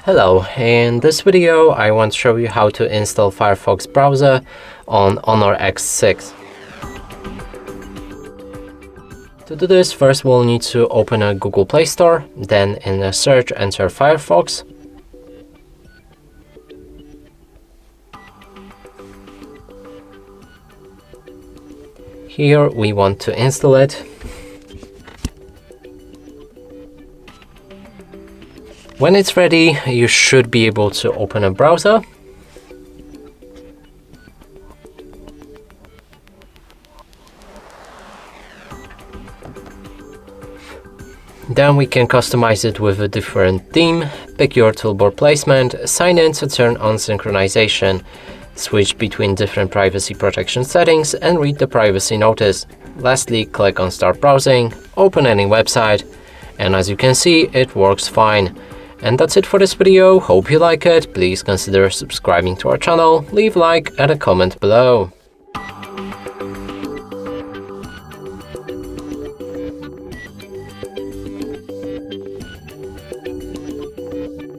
Hello, in this video I want to show you how to install Firefox browser on Honor X6. To do this, first we'll need to open a Google Play Store, then in a search enter Firefox. Here we want to install it. When it's ready, you should be able to open a browser. Then we can customize it with a different theme, pick your toolbar placement, sign in to turn on synchronization, switch between different privacy protection settings and read the privacy notice. Lastly, click on Start Browsing, open any website, and as you can see, it works fine. And that's it for this video. Hope you like it. Please consider subscribing to our channel, leave a like and a comment below.